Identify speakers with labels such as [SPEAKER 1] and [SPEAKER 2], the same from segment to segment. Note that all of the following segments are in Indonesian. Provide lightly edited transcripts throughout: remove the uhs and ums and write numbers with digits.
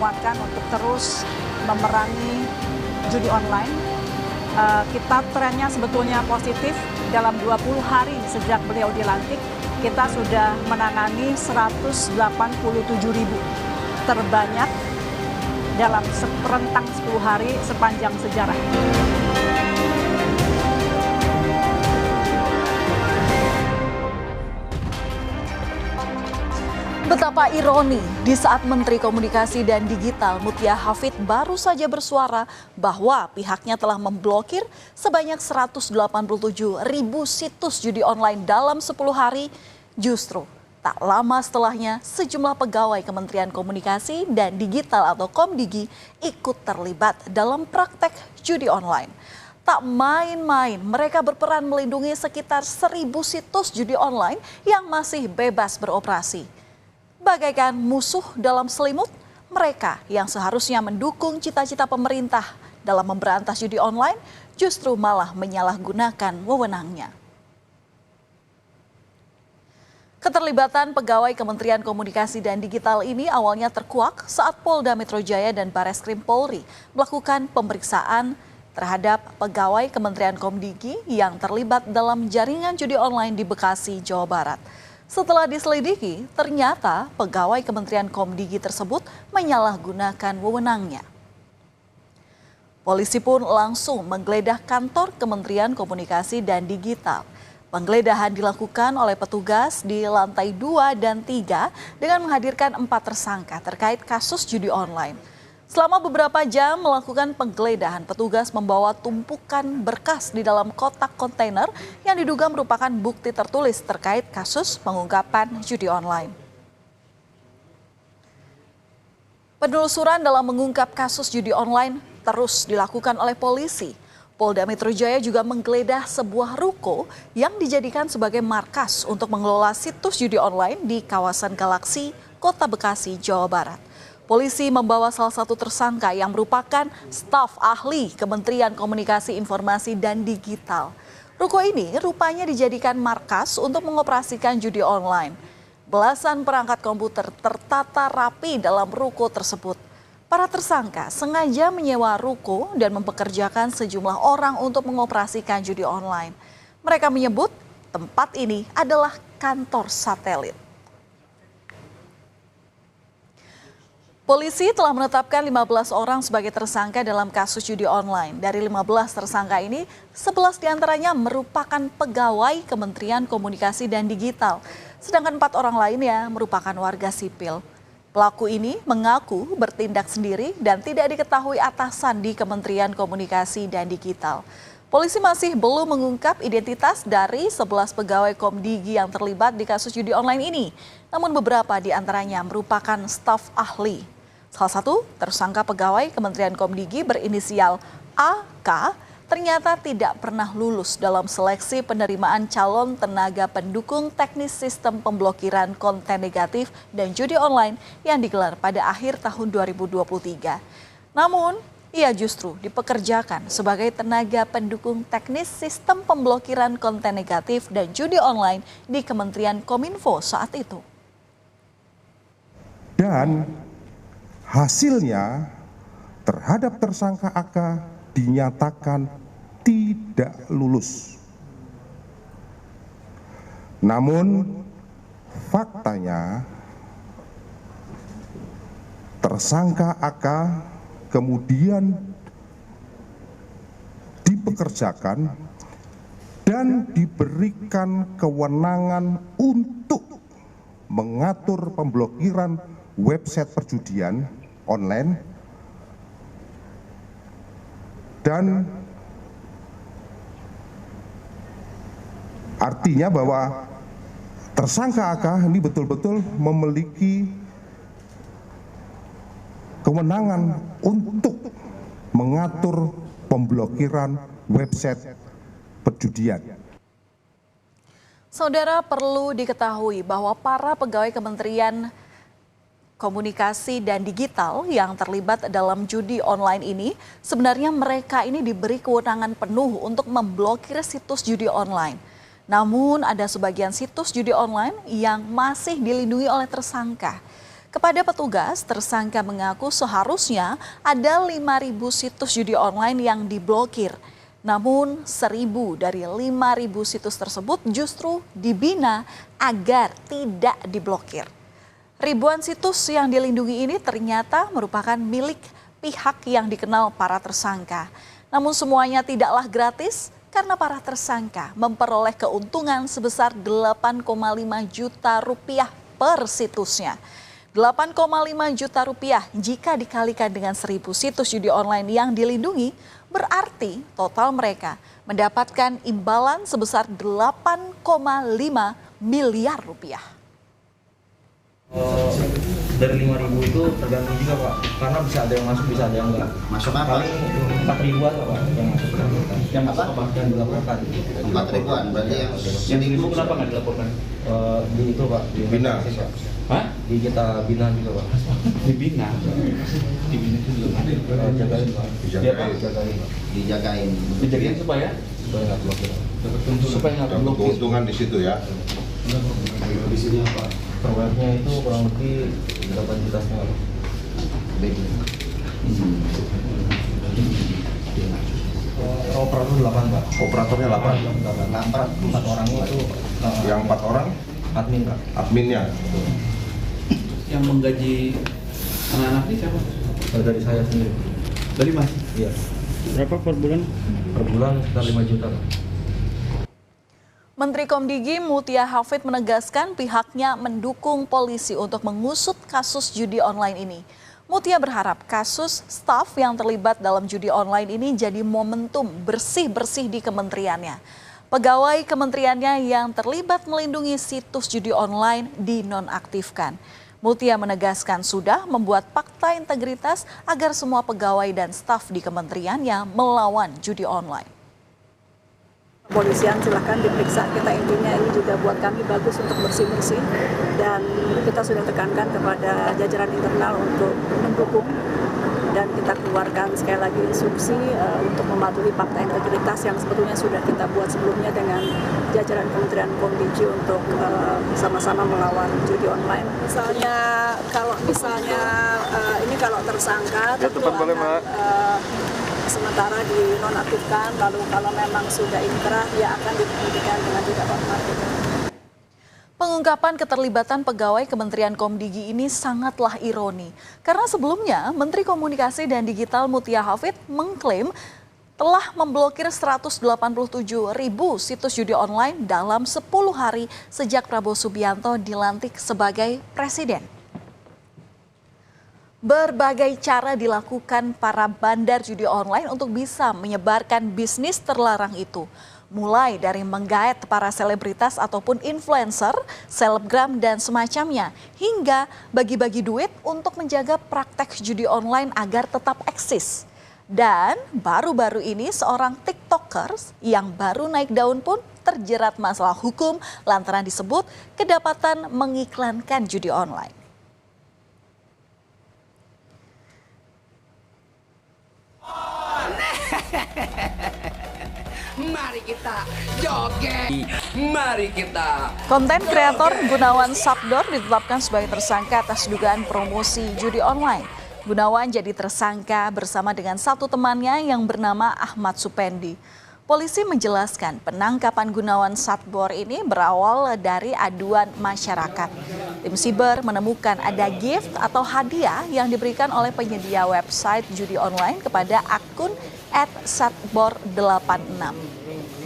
[SPEAKER 1] menguatkan untuk terus memerangi judi online. Kita trennya sebetulnya positif. Dalam 20 hari sejak beliau dilantik, kita sudah menangani 187.000, terbanyak dalam rentang 10 hari sepanjang sejarah. Betapa ironi di saat Menteri Komunikasi dan Digital Mutia Hafid baru saja bersuara bahwa pihaknya telah memblokir sebanyak 187.000 situs judi online dalam 10 hari, justru tak lama setelahnya sejumlah pegawai Kementerian Komunikasi dan Digital atau Komdigi ikut terlibat dalam praktek judi online. Tak main-main, mereka berperan melindungi sekitar 1.000 situs judi online yang masih bebas beroperasi. Bagaikan musuh dalam selimut, mereka yang seharusnya mendukung cita-cita pemerintah dalam memberantas judi online justru malah menyalahgunakan wewenangnya. Keterlibatan pegawai Kementerian Komunikasi dan Digital ini awalnya terkuak saat Polda Metro Jaya dan Bareskrim Polri melakukan pemeriksaan terhadap pegawai Kementerian Komdigi yang terlibat dalam jaringan judi online di Bekasi, Jawa Barat. Setelah diselidiki, ternyata pegawai Kementerian Komdigi tersebut menyalahgunakan wewenangnya. Polisi pun langsung menggeledah kantor Kementerian Komunikasi dan Digital. Penggeledahan dilakukan oleh petugas di lantai 2 dan 3 dengan menghadirkan 4 tersangka terkait kasus judi online. Selama beberapa jam melakukan penggeledahan, petugas membawa tumpukan berkas di dalam kotak kontainer yang diduga merupakan bukti tertulis terkait kasus pengungkapan judi online. Penelusuran dalam mengungkap kasus judi online terus dilakukan oleh polisi. Polda Metro Jaya juga menggeledah sebuah ruko yang dijadikan sebagai markas untuk mengelola situs judi online di kawasan Galaksi, Kota Bekasi, Jawa Barat. Polisi membawa salah satu tersangka yang merupakan staf ahli Kementerian Komunikasi Informasi dan Digital. Ruko ini rupanya dijadikan markas untuk mengoperasikan judi online. Belasan perangkat komputer tertata rapi dalam ruko tersebut. Para tersangka sengaja menyewa ruko dan mempekerjakan sejumlah orang untuk mengoperasikan judi online. Mereka menyebut tempat ini adalah kantor satelit. Polisi telah menetapkan 15 orang sebagai tersangka dalam kasus judi online. Dari 15 tersangka ini, 11 diantaranya merupakan pegawai Kementerian Komunikasi dan Digital. Sedangkan 4 orang lainnya merupakan warga sipil. Pelaku ini mengaku bertindak sendiri dan tidak diketahui atasan di Kementerian Komunikasi dan Digital. Polisi masih belum mengungkap identitas dari 11 pegawai Komdigi yang terlibat di kasus judi online ini. Namun beberapa di antaranya merupakan staf ahli. Salah satu tersangka pegawai Kementerian Komdigi berinisial AK ternyata tidak pernah lulus dalam seleksi penerimaan calon tenaga pendukung teknis sistem pemblokiran konten negatif dan judi online yang digelar pada akhir tahun 2023. Namun, ia justru dipekerjakan sebagai tenaga pendukung teknis sistem pemblokiran konten negatif dan judi online di Kementerian Kominfo saat itu.
[SPEAKER 2] Dan hasilnya terhadap tersangka AK dinyatakan tidak lulus. Namun faktanya tersangka AK kemudian dipekerjakan dan diberikan kewenangan untuk mengatur pemblokiran website perjudian online dan artinya bahwa tersangka AK ini betul-betul memiliki kewenangan untuk mengatur pemblokiran website perjudian.
[SPEAKER 1] Saudara, perlu diketahui bahwa para pegawai Kementerian Komunikasi dan Digital yang terlibat dalam judi online ini, sebenarnya mereka ini diberi kewenangan penuh untuk memblokir situs judi online. Namun ada sebagian situs judi online yang masih dilindungi oleh tersangka. Kepada petugas, tersangka mengaku seharusnya ada 5.000 situs judi online yang diblokir. Namun 1.000 dari 5.000 situs tersebut justru dibina agar tidak diblokir. Ribuan situs yang dilindungi ini ternyata merupakan milik pihak yang dikenal para tersangka. Namun semuanya tidaklah gratis karena para tersangka memperoleh keuntungan sebesar 8,5 juta rupiah per situsnya. 8,5 juta rupiah jika dikalikan dengan 1.000 situs judi online yang dilindungi, berarti total mereka mendapatkan imbalan sebesar 8,5 miliar rupiah.
[SPEAKER 3] Dari 5.000 itu tergantung juga Pak, karena bisa ada yang masuk, bisa ada yang enggak.
[SPEAKER 4] Masuk apa?
[SPEAKER 3] Paling 4.000-an Pak yang masuk. Yang masuk apa? Yang dilaporkan.
[SPEAKER 4] 4.000-an berarti yang
[SPEAKER 5] Yang 1.000 kenapa nggak dilaporkan?
[SPEAKER 3] Di itu Pak, di
[SPEAKER 2] Bina.
[SPEAKER 5] Hah?
[SPEAKER 3] Di kita bina juga Pak.
[SPEAKER 5] Dibina. Dibina itu belum ada.
[SPEAKER 3] Jagain Pak.
[SPEAKER 2] Dijagain.
[SPEAKER 3] Iya, Pak, jagain Pak.
[SPEAKER 4] dijagain.
[SPEAKER 5] Dijadiin supaya
[SPEAKER 3] Supaya nggak blokir.
[SPEAKER 5] supaya nggak
[SPEAKER 2] Dapat
[SPEAKER 5] blokir.
[SPEAKER 2] keuntungan di situ ya.
[SPEAKER 3] Di sini apa? Per webnya itu kurang lebih 8 juta setengah. Operator 8 Pak.
[SPEAKER 2] Operatornya 8.
[SPEAKER 3] 4 orang itu
[SPEAKER 2] Yang 4 orang
[SPEAKER 3] admin Pak.
[SPEAKER 2] adminnya.
[SPEAKER 5] Yang menggaji anak-anak ini siapa?
[SPEAKER 3] Dari saya sendiri.
[SPEAKER 5] Dari Mas.
[SPEAKER 3] Iya.
[SPEAKER 5] Berapa per bulan?
[SPEAKER 3] Per bulan sekitar 5 juta Pak.
[SPEAKER 1] Menteri Komdigi Mutia Hafid menegaskan pihaknya mendukung polisi untuk mengusut kasus judi online ini. Mutia berharap kasus staf yang terlibat dalam judi online ini jadi momentum bersih-bersih di kementeriannya. Pegawai kementeriannya yang terlibat melindungi situs judi online dinonaktifkan. Mutia menegaskan sudah membuat fakta integritas agar semua pegawai dan staf di kementeriannya melawan judi online.
[SPEAKER 6] Polisian silahkan diperiksa, kita intinya ini juga buat kami bagus untuk bersih-bersih dan kita sudah tekankan kepada jajaran internal untuk mendukung dan kita keluarkan sekali lagi instruksi untuk mematuhi fakta integritas yang sebetulnya sudah kita buat sebelumnya dengan jajaran Kementerian Komdigi untuk sama-sama melawan judi online. Kalau misalnya ini kalau tersangka tentu akan sementara dinonaktifkan, lalu kalau memang sudah inkrah ya akan dibuktikan dengan tidak hormat.
[SPEAKER 1] Pengungkapan keterlibatan pegawai Kementerian Komdigi ini sangatlah ironi. Karena sebelumnya Menteri Komunikasi dan Digital Mutia Hafid mengklaim telah memblokir 187.000 situs judi online dalam 10 hari sejak Prabowo Subianto dilantik sebagai presiden. Berbagai cara dilakukan para bandar judi online untuk bisa menyebarkan bisnis terlarang itu. Mulai dari menggait para selebritas ataupun influencer, selebgram dan semacamnya, hingga bagi-bagi duit untuk menjaga praktek judi online agar tetap eksis. Dan baru-baru ini seorang TikTokers yang baru naik daun pun terjerat masalah hukum lantaran disebut kedapatan mengiklankan judi online.
[SPEAKER 7] Mari kita joget, mari kita.
[SPEAKER 1] Konten kreator Gunawan Sabdor ditetapkan sebagai tersangka atas dugaan promosi judi online. Gunawan jadi tersangka bersama dengan satu temannya yang bernama Ahmad Supendi. Polisi menjelaskan penangkapan Gunawan Sabdor ini berawal dari aduan masyarakat. Tim Siber menemukan ada gift atau hadiah yang diberikan oleh penyedia website judi online kepada akun @satbor86.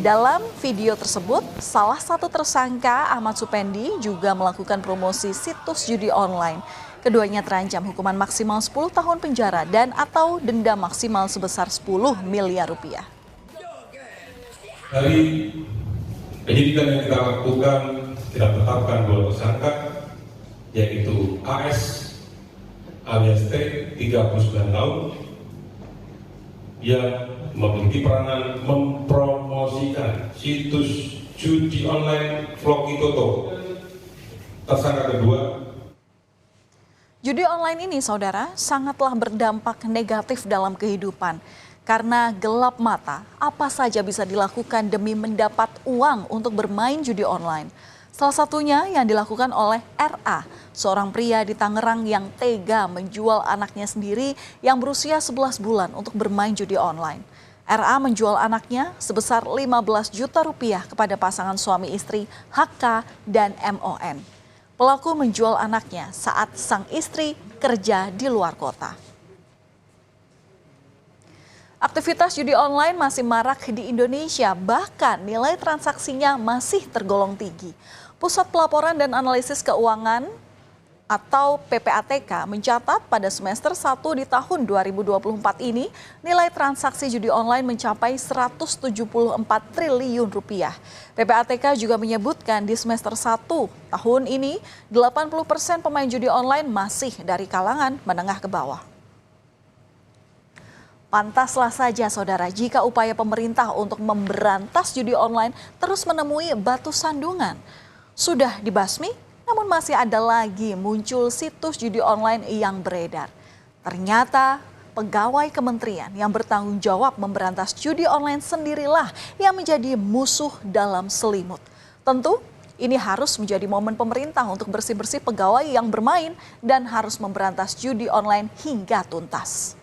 [SPEAKER 1] Dalam video tersebut, salah satu tersangka Ahmad Supendi juga melakukan promosi situs judi online. Keduanya terancam hukuman maksimal 10 tahun penjara dan atau denda maksimal sebesar 10 miliar rupiah.
[SPEAKER 8] Dari penyidikan yang kita lakukan, kita tetapkan 2 tersangka, yaitu AS alias T, 39 tahun, yang memiliki peranan mempromosikan situs judi online Vlogi Toto. Tersangka kedua,
[SPEAKER 1] judi online ini, saudara, sangatlah berdampak negatif dalam kehidupan. Karena gelap mata, apa saja bisa dilakukan demi mendapat uang untuk bermain judi online. Salah satunya yang dilakukan oleh RA, seorang pria di Tangerang yang tega menjual anaknya sendiri yang berusia 11 bulan untuk bermain judi online. RA menjual anaknya sebesar 15 juta rupiah kepada pasangan suami istri HK dan MON. Pelaku menjual anaknya saat sang istri kerja di luar kota. Aktivitas judi online masih marak di Indonesia, bahkan nilai transaksinya masih tergolong tinggi. Pusat Pelaporan dan Analisis Keuangan atau PPATK mencatat pada semester 1 di tahun 2024 ini nilai transaksi judi online mencapai 174 triliun rupiah. PPATK juga menyebutkan di semester 1 tahun ini 80% pemain judi online masih dari kalangan menengah ke bawah. Pantaslah saja saudara jika upaya pemerintah untuk memberantas judi online terus menemui batu sandungan. Sudah dibasmi, namun masih ada lagi muncul situs judi online yang beredar. Ternyata pegawai kementerian yang bertanggung jawab memberantas judi online sendirilah yang menjadi musuh dalam selimut. Tentu ini harus menjadi momen pemerintah untuk bersih-bersih pegawai yang bermain dan harus memberantas judi online hingga tuntas.